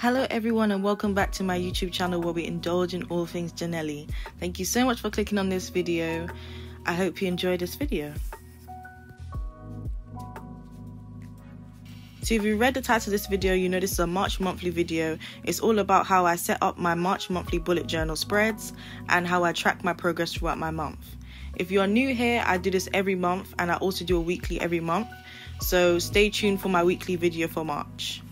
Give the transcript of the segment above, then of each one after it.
Hello everyone and welcome back to my YouTube channel where we indulge in all things Janelli. Thank you so much for clicking on this video. I hope you enjoyed this video. So if you read the title of this video, you know this is a March monthly video. It's all about how I set up my March monthly bullet journal spreads and how I track my progress throughout my month. If you are new here, I do this every month and I also do a weekly every month. So stay tuned for my weekly video for March.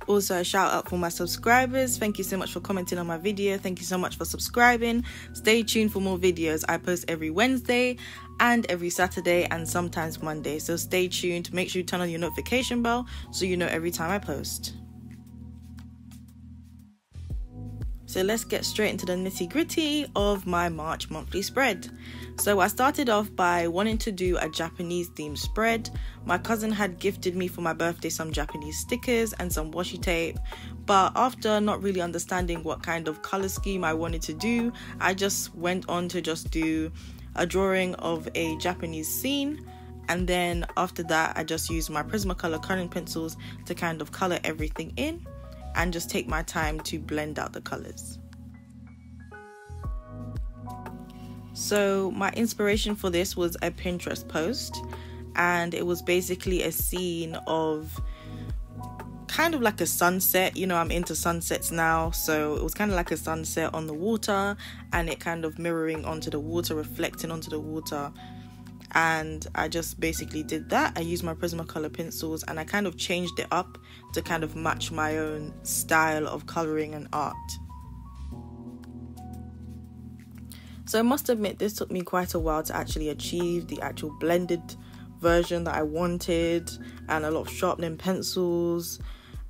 Also, a shout out for my subscribers. Thank you so much for commenting on my video. Thank you so much for subscribing. Stay tuned for more videos. I post every Wednesday and every Saturday and sometimes Monday. So stay tuned. Make sure you turn on your notification bell so you know every time I post. So let's get straight into the nitty-gritty of my March monthly spread. So I started off by wanting to do a Japanese themed spread. My cousin had gifted me for my birthday some Japanese stickers and some washi tape, but after not really understanding what kind of color scheme I wanted to do, I just went on to just do a drawing of a Japanese scene, and then after that I just used my Prismacolor coloring pencils to kind of color everything in and just take my time to blend out the colors. So my inspiration for this was a Pinterest post, and it was basically a scene of kind of like a sunset. You know, I'm into sunsets now, so it was kind of like a sunset on the water and it kind of mirroring onto the water, reflecting onto the water. And I just basically did that. I used my Prismacolor pencils and I kind of changed it up to kind of match my own style of coloring and art. So I must admit, this took me quite a while to actually achieve the actual blended version that I wanted, and a lot of sharpening pencils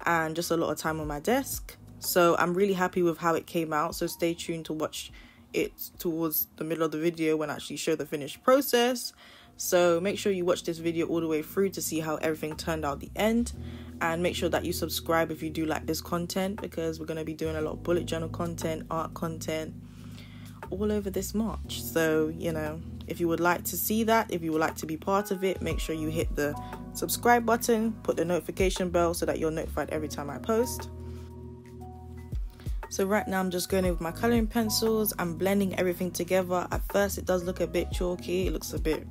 and just a lot of time on my desk. So I'm really happy with how it came out. So stay tuned to watch it towards the middle of the video when I actually show the finished process. So make sure you watch this video all the way through to see how everything turned out at the end, and make sure that you subscribe if you do like this content, because we're going to be doing a lot of bullet journal content, art content all over this March. So, you know, if you would like to see that, if you would like to be part of it, make sure you hit the subscribe button, put the notification bell so that you're notified every time I post. So right now I'm just going in with my coloring pencils. I'm blending everything together. At first it does look a bit chalky, it looks a bit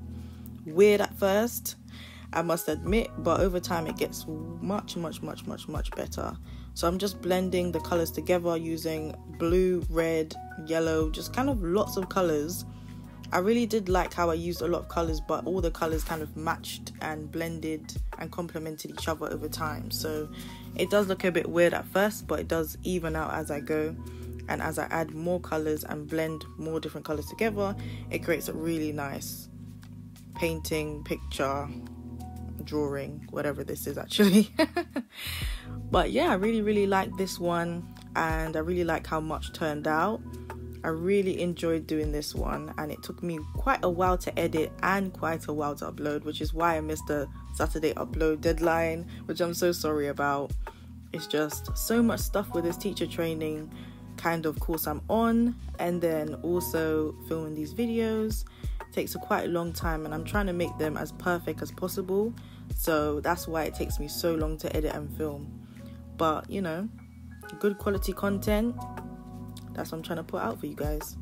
weird at first, I must admit, but over time it gets much better. So I'm just blending the colors together using blue, red, yellow, just kind of lots of colors. I really did like how I used a lot of colors, but all the colors kind of matched and blended and complemented each other over time. So it does look a bit weird at first, but it does even out as I go, and as I add more colors and blend more different colors together, it creates a really nice painting, picture, drawing, whatever this is actually. But yeah, I really like this one, and I really like how much turned out. I really enjoyed doing this one, and it took me quite a while to edit and quite a while to upload, which is why I missed the Saturday upload deadline, which I'm so sorry about. It's just so much stuff with this teacher training kind of course I'm on, and then also filming these videos. It takes quite a long time, and I'm trying to make them as perfect as possible, so that's why it takes me so long to edit and film. But you know, good quality content, that's what I'm trying to put out for you guys.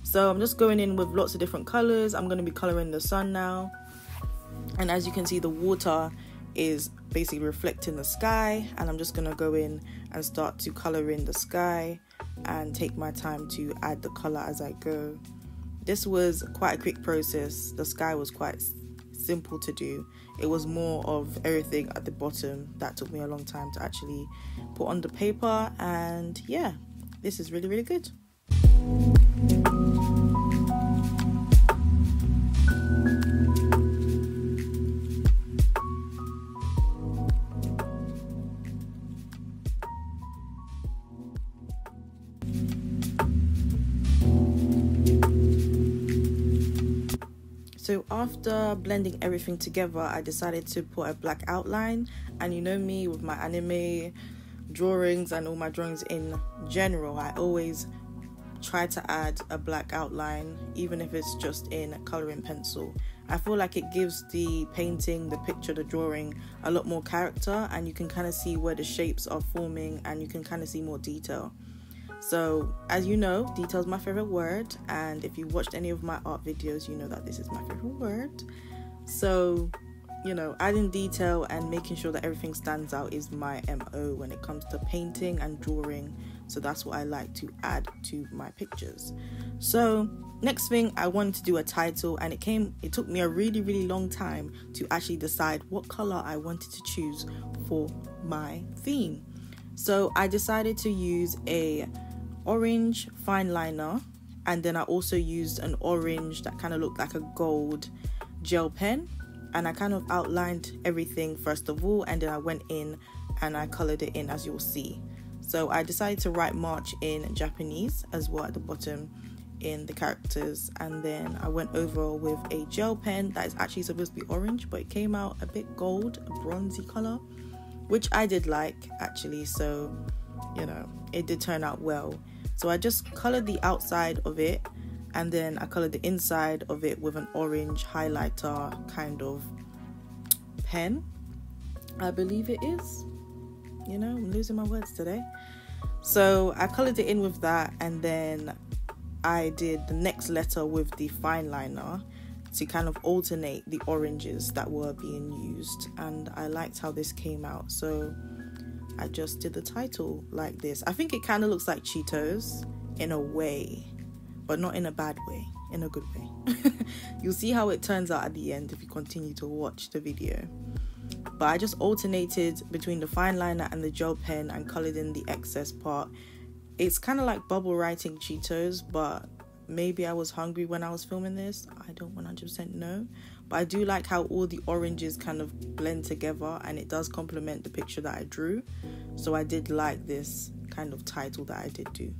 So I'm just going in with lots of different colors. I'm going to be coloring the sun now, and as you can see, the water is basically reflecting the sky, and I'm just going to go in and start to color in the sky and take my time to add the color as I go. This was quite a quick process. The sky was quite simple to do. It was more of everything at the bottom that took me a long time to actually put on the paper, and yeah, this is really good. So after blending everything together, I decided to put a black outline, and you know me with my anime drawings and all my drawings in general, I always try to add a black outline, even if it's just in coloring pencil. I feel like it gives the painting, the picture, the drawing a lot more character, and you can kind of see where the shapes are forming, and you can kind of see more detail. So as you know, detail is my favorite word, and if you watched any of my art videos, you know that this is my favorite word. So, you know, adding detail and making sure that everything stands out is my MO when it comes to painting and drawing. So that's what I like to add to my pictures. So next thing, I wanted to do a title, and it took me a really long time to actually decide what color I wanted to choose for my theme. So I decided to use a orange fine liner, and then I also used an orange that kind of looked like a gold gel pen, and I kind of outlined everything first of all, and then I went in and I colored it in, as you'll see. So I decided to write March in Japanese as well at the bottom in the characters, and then I went over with a gel pen that is actually supposed to be orange, but it came out a bit gold, a bronzy color, which I did like actually. So, you know, it did turn out well. So I just colored the outside of it, and then I colored the inside of it with an orange highlighter kind of pen, I believe it is. You know, I'm losing my words today. So I colored it in with that, and then I did the next letter with the fine liner to kind of alternate the oranges that were being used, and I liked how this came out. So I just did the title like this. I think it kind of looks like Cheetos in a way, but not in a bad way, in a good way. You'll see how it turns out at the end if you continue to watch the video. But I just alternated between the fine liner and the gel pen and colored in the excess part. It's kind of like bubble writing Cheetos, but maybe I was hungry when I was filming this. I don't 100% know. But I do like how all the oranges kind of blend together, and it does complement the picture that I drew. So I did like this kind of title that I did do.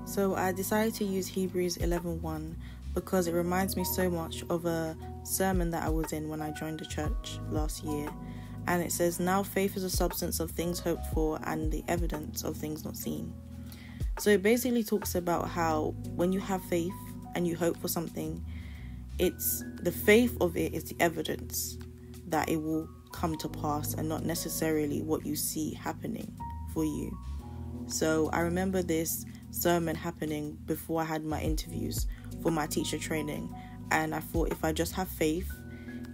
So I decided to use Hebrews 11:1 because it reminds me so much of a sermon that I was in when I joined the church last year. And it says, "Now faith is the substance of things hoped for and the evidence of things not seen." So it basically talks about how when you have faith and you hope for something, it's the faith of it is the evidence that it will come to pass, and not necessarily what you see happening for you. So I remember this sermon happening before I had my interviews for my teacher training, and I thought, if I just have faith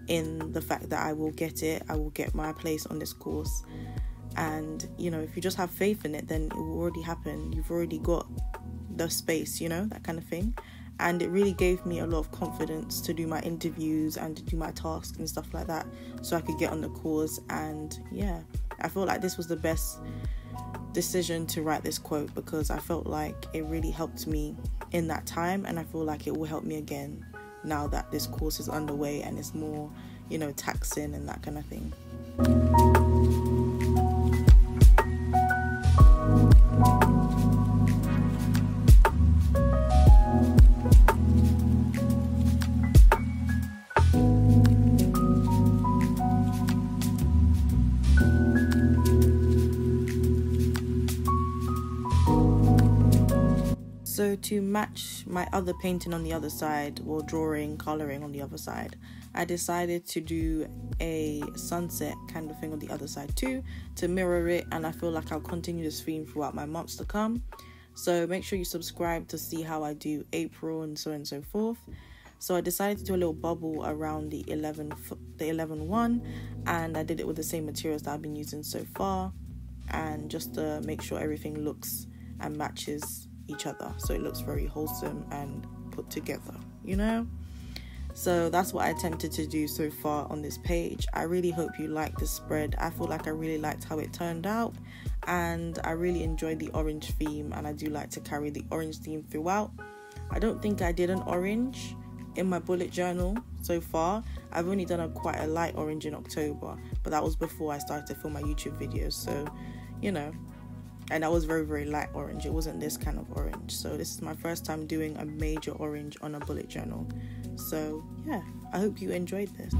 in the fact that I will get it, I will get my place on this course. And you know, if you just have faith in it, then it will already happen. You've already got the space, you know, that kind of thing. And it really gave me a lot of confidence to do my interviews and to do my tasks and stuff like that, so I could get on the course. And yeah, I felt like this was the best decision to write this quote, because I felt like it really helped me in that time, and I feel like it will help me again now that this course is underway and it's more, you know, taxing and that kind of thing. So to match my other painting on the other side, or drawing, colouring on the other side, I decided to do a sunset kind of thing on the other side too, to mirror it, and I feel like I'll continue this theme throughout my months to come. So make sure you subscribe to see how I do April and so on and so forth. So I decided to do a little bubble around the 11-1, and I did it with the same materials that I've been using so far, and just to make sure everything looks and matches each other, so it looks very wholesome and put together, you know. So that's what I attempted to do so far on this page. I really hope you like the spread. I feel like I really liked how it turned out, and I really enjoyed the orange theme, and I do like to carry the orange theme throughout. I don't think I did an orange in my bullet journal so far. I've only done quite a light orange in October, but that was before I started to film my YouTube videos. So, you know, and that was very, very light orange. It wasn't this kind of orange. So this is my first time doing a major orange on a bullet journal. So yeah, I hope you enjoyed this.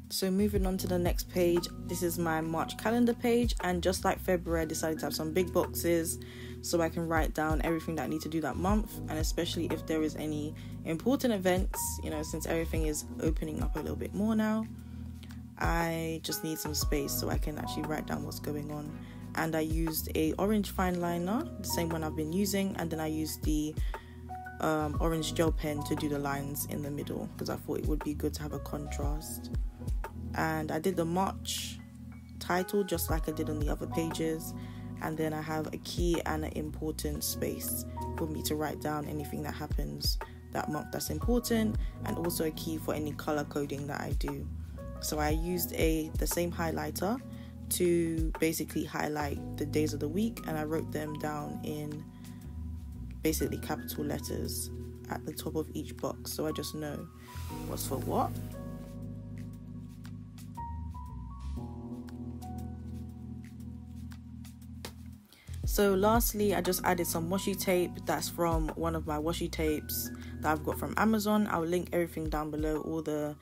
So moving on to the next page, this is my March calendar page, and just like February, I decided to have some big boxes so I can write down everything that I need to do that month, and especially if there is any important events, you know, since everything is opening up a little bit more now, I just need some space so I can actually write down what's going on. And I used a orange fine liner, the same one I've been using, and then I used the orange gel pen to do the lines in the middle because I thought it would be good to have a contrast. And I did the March title just like I did on the other pages, and then I have a key and an important space for me to write down anything that happens that month that's important, and also a key for any color coding that I do. So I used the same highlighter to basically highlight the days of the week, and I wrote them down in basically capital letters at the top of each box, so I just know what's for what. So lastly, I just added some washi tape. That's from one of my washi tapes that I've got from Amazon. I'll link everything down below, all the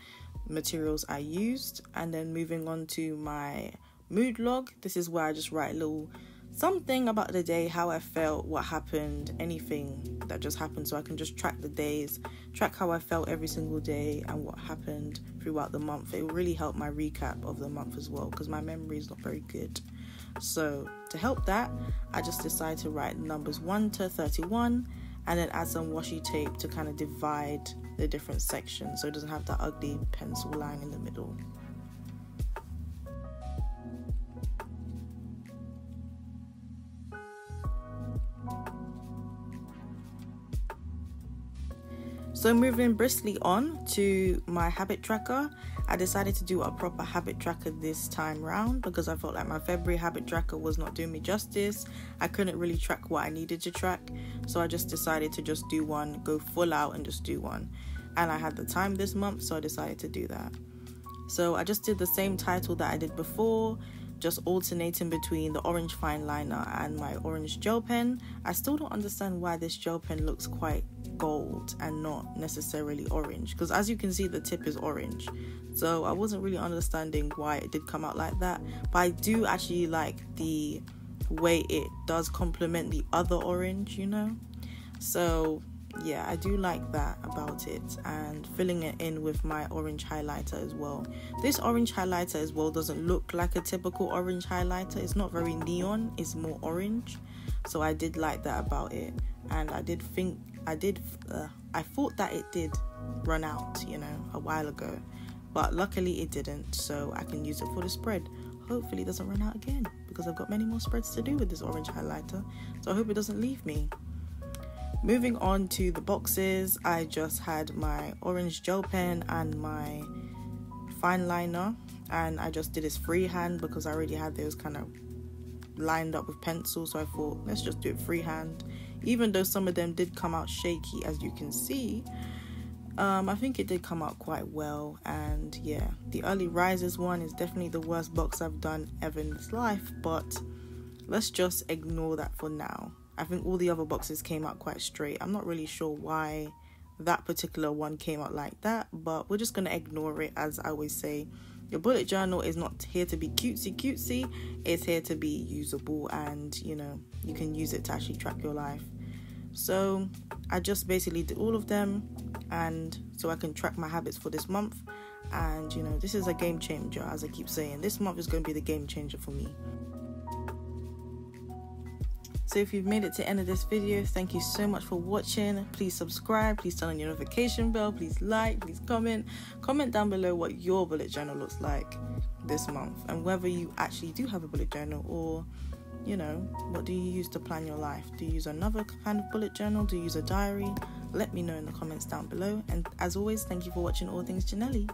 materials I used. And then moving on to my mood log. This is where I just write a little something about the day, how I felt, what happened, anything that just happened, so I can just track the days, track how I felt every single day and what happened throughout the month. It will really help my recap of the month as well, because my memory is not very good. So to help that, I just decided to write numbers 1 to 31 and then add some washi tape to kind of divide the different sections so it doesn't have that ugly pencil line in the middle. So moving briskly on to my habit tracker, I decided to do a proper habit tracker this time round because I felt like my February habit tracker was not doing me justice. I couldn't really track what I needed to track, so I just decided to just do one, go full out and just do one. And I had the time this month, so I decided to do that. So I just did the same title that I did before, just alternating between the orange fine liner and my orange gel pen. I still don't understand why this gel pen looks quite gold and not necessarily orange, because as you can see the tip is orange, so I wasn't really understanding why it did come out like that. But I do actually like the way it does complement the other orange, you know, so yeah, I do like that about it. And filling it in with my orange highlighter as well. This orange highlighter as well doesn't look like a typical orange highlighter. It's not very neon, it's more orange, so I did like that about it. And I thought that it did run out, you know, a while ago, but luckily it didn't, so I can use it for the spread. Hopefully it doesn't run out again, because I've got many more spreads to do with this orange highlighter, so I hope it doesn't leave me. Moving on to the boxes, I just had my orange gel pen and my fine liner, and I just did this freehand because I already had those kind of lined up with pencil, so I thought let's just do it freehand. Even though some of them did come out shaky, as you can see, I think it did come out quite well. And yeah, the early risers one is definitely the worst box I've done ever in this life, but let's just ignore that for now. I think all the other boxes came out quite straight. I'm not really sure why that particular one came out like that, but we're just going to ignore it. As I always say, your bullet journal is not here to be cutesy, it's here to be usable, and you know, you can use it to actually track your life. So I just basically did all of them, and so I can track my habits for this month. And you know, this is a game changer, as I keep saying. This month is going to be the game changer for me. So if you've made it to the end of this video, thank you so much for watching. Please subscribe, please turn on your notification bell, please like, please comment down below what your bullet journal looks like this month, and whether you actually do have a bullet journal, or you know, what do you use to plan your life? Do you use another kind of bullet journal? Do you use a diary? Let me know in the comments down below. And as always, thank you for watching All Things Janelli.